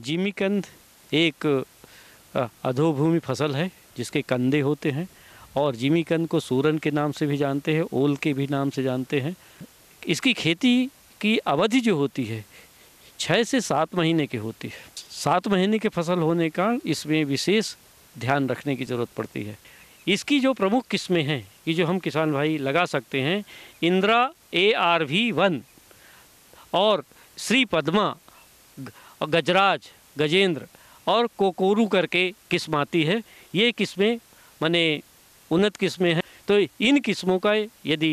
जिमीकंद एक अधोभूमि फसल है जिसके कंदे होते हैं और जिमीकंद को सूरन के नाम से भी जानते हैं, ओल के भी नाम से जानते हैं। इसकी खेती की अवधि जो होती है 6 से 7 महीने की होती है। 7 महीने की फसल होने का इसमें विशेष ध्यान रखने की ज़रूरत पड़ती है। इसकी जो प्रमुख किस्में हैं कि जो हम किसान भाई लगा सकते हैं, इंदिरा ARV1 और श्री पद्मा, गजराज, गजेंद्र और कोकोरू करके किस्म आती है। ये किस्में माने उन्नत किस्में हैं। तो इन किस्मों का यदि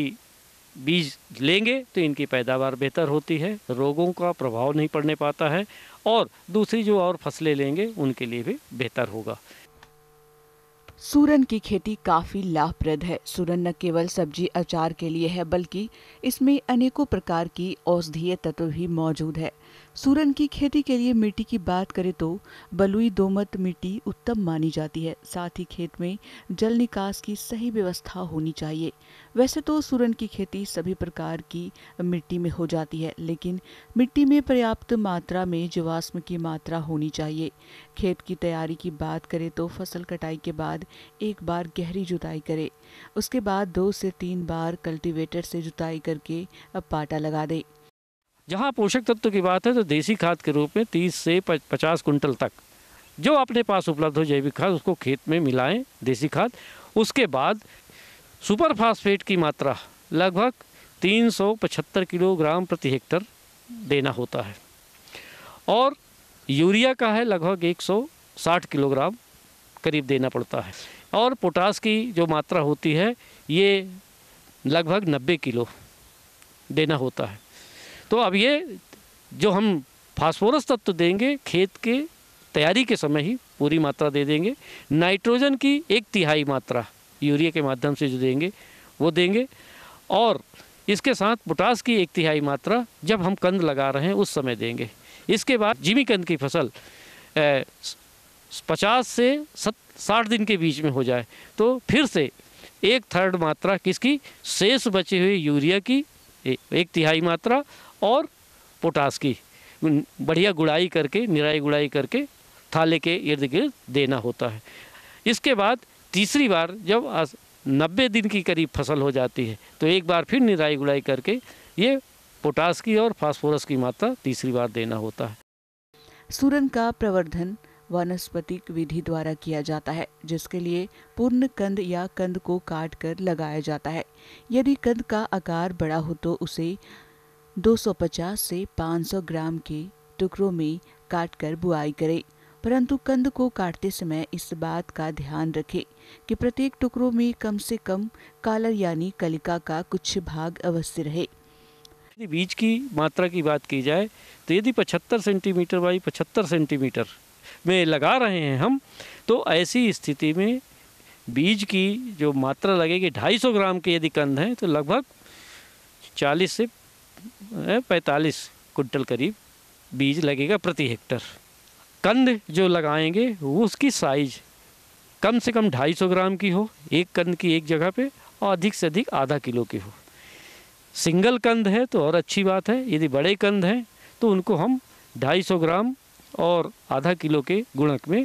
बीज लेंगे तो इनकी पैदावार बेहतर होती है, रोगों का प्रभाव नहीं पड़ने पाता है और दूसरी जो और फसलें लेंगे उनके लिए भी बेहतर होगा। सूरन की खेती काफी लाभप्रद है। सूरन न केवल सब्जी अचार के लिए है बल्कि इसमें अनेकों प्रकार की औषधीय तत्व भी मौजूद है। सूरन की खेती के लिए मिट्टी की बात करें तो बलुई दोमट मिट्टी उत्तम मानी जाती है। साथ ही खेत में जल निकास की सही व्यवस्था होनी चाहिए। वैसे तो सूरन की खेती सभी प्रकार की मिट्टी में हो जाती है, लेकिन मिट्टी में पर्याप्त मात्रा में जीवाश्म की मात्रा होनी चाहिए। खेत की तैयारी की बात करें तो फसल कटाई के बाद एक बार गहरी जुताई करें, उसके बाद 2 से 3 बार कल्टीवेटर से जुताई करके अब पाटा लगा दे। जहाँ पोषक तत्व की बात है तो देसी खाद के रूप में 30 से 50 कुंटल तक जो अपने पास उपलब्ध हो जैविक खाद उसको खेत में मिलाएं, देसी खाद। उसके बाद सुपर फास्फेट की मात्रा लगभग 375 किलोग्राम प्रति हेक्टर देना होता है और यूरिया का है लगभग 160 किलोग्राम करीब देना पड़ता है और पोटास की जो मात्रा होती है ये लगभग 90 किलो देना होता है। तो अब ये जो हम फास्फोरस तत्व देंगे खेत के तैयारी के समय ही पूरी मात्रा दे देंगे। नाइट्रोजन की 1/3 मात्रा यूरिया के माध्यम से जो देंगे वो देंगे और इसके साथ पोटास की 1/3 मात्रा जब हम कंद लगा रहे हैं उस समय देंगे। इसके बाद जिमीकंद की फसल 50 से 60 दिन के बीच में हो जाए तो फिर से 1/3 मात्रा किसकी शेष बची हुई यूरिया की 1/3 मात्रा और पोटास की बढ़िया गुड़ाई करके निराई गुड़ाई करके थाले के इर्द गिर्द देना होता है। इसके बाद तीसरी बार जब 90 दिन की करीब फसल हो जाती है तो एक बार फिर निराई गुड़ाई करके ये पोटास की और फास्फोरस की मात्रा तीसरी बार देना होता है। सूरन का प्रवर्धन वानस्पतिक विधि द्वारा किया जाता है, जिसके लिए पूर्ण कंद या कंद को काट कर लगाया जाता है। यदि कंद का आकार बड़ा हो तो उसे 250 से 500 ग्राम के टुकड़ों में काटकर बुआई करें, परंतु कंद को काटते समय इस बात का ध्यान रखें कि प्रत्येक टुकड़ों में कम से कम कालर यानी कलिका का कुछ भाग अवश्य रहे। यदि बीज की मात्रा की बात की जाए तो यदि 75 सेंटीमीटर बाई 75 सेंटीमीटर में लगा रहे हैं हम तो ऐसी स्थिति में बीज की जो मात्रा लगेगी 250 ग्राम के यदि कंद हैं तो लगभग 40 से 45 कुंटल करीब बीज लगेगा प्रति हेक्टर। कंद जो लगाएंगे वो उसकी साइज कम से कम 250 ग्राम की हो एक कंद की एक जगह पे और अधिक से अधिक आधा किलो की हो। सिंगल कंद है तो और अच्छी बात है, यदि बड़े कंद हैं तो उनको हम 250 ग्राम और आधा किलो के गुणक में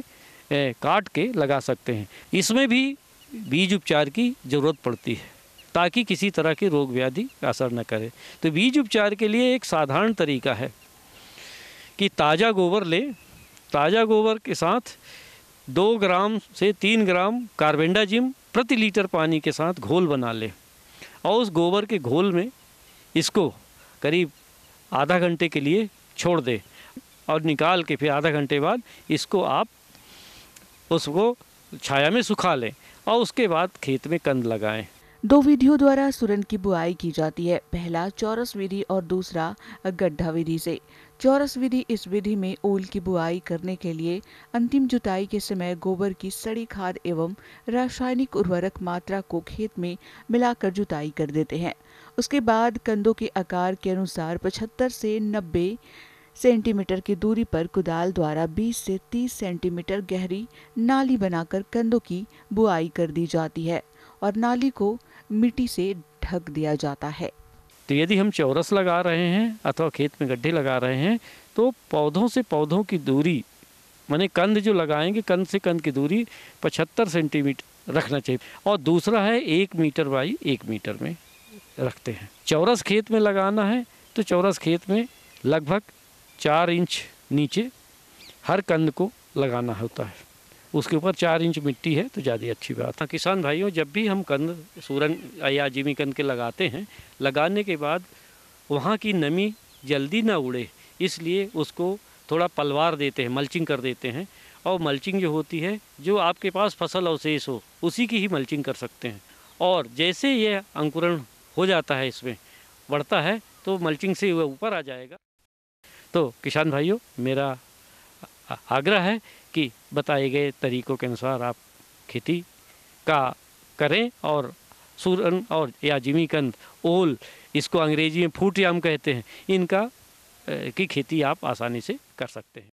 काट के लगा सकते हैं। इसमें भी बीज उपचार की ज़रूरत पड़ती है ताकि किसी तरह की रोग व्याधि का असर न करे। तो बीज उपचार के लिए एक साधारण तरीका है कि ताज़ा गोबर लें, ताज़ा गोबर के साथ 2 ग्राम से 3 ग्राम कार्बेंडाजिम प्रति लीटर पानी के साथ घोल बना लें और उस गोबर के घोल में इसको करीब आधा घंटे के लिए छोड़ दें और निकाल के फिर आधा घंटे बाद इसको आप उसको छाया में सुखा लें और उसके बाद खेत में कंद लगाएं। 2 विधियों द्वारा सूरन की बुआई की जाती है। पहला चौरस विधि और दूसरा गड्ढा विधि से। चौरस विधि, इस विधि में ओल की बुआई करने के लिए अंतिम जुताई के समय गोबर की सड़ी खाद एवं रासायनिक उर्वरक मात्रा को खेत में मिलाकर जुताई कर देते हैं। उसके बाद कंदों के आकार के अनुसार 75 से 90 सेंटीमीटर की दूरी पर कुदाल द्वारा 20 से 30 सेंटीमीटर गहरी नाली बनाकर कंदों की बुआई कर दी जाती है और नाली को मिट्टी से ढक दिया जाता है। तो यदि हम चौरस लगा रहे हैं अथवा खेत में गड्ढे लगा रहे हैं तो पौधों से पौधों की दूरी माने कंद जो लगाएंगे, कंद से कंद की दूरी 75 सेंटीमीटर रखना चाहिए। और दूसरा है 1 मीटर बाई 1 मीटर में रखते हैं। चौरस खेत में लगाना है तो चौरस खेत में लगभग 4 इंच नीचे हर कंद को लगाना होता है। उसके ऊपर 4 इंच मिट्टी है तो ज़्यादा अच्छी बात है। किसान भाइयों, जब भी हम कंद सूरन या जिमी कंद के लगाते हैं, लगाने के बाद वहाँ की नमी जल्दी ना उड़े इसलिए उसको थोड़ा पलवार देते हैं, मल्चिंग कर देते हैं। और मल्चिंग जो होती है, जो आपके पास फसल अवशेष हो उसी की ही मल्चिंग कर सकते हैं। और जैसे ये अंकुरण हो जाता है, इसमें बढ़ता है तो मल्चिंग से वह ऊपर आ जाएगा। तो किसान भाइयों, मेरा आग्रह है कि बताए गए तरीकों के अनुसार आप खेती का करें और सूरन और या जिमी कंद, ओल, इसको अंग्रेजी में फूट याम कहते हैं, इनका की खेती आप आसानी से कर सकते हैं।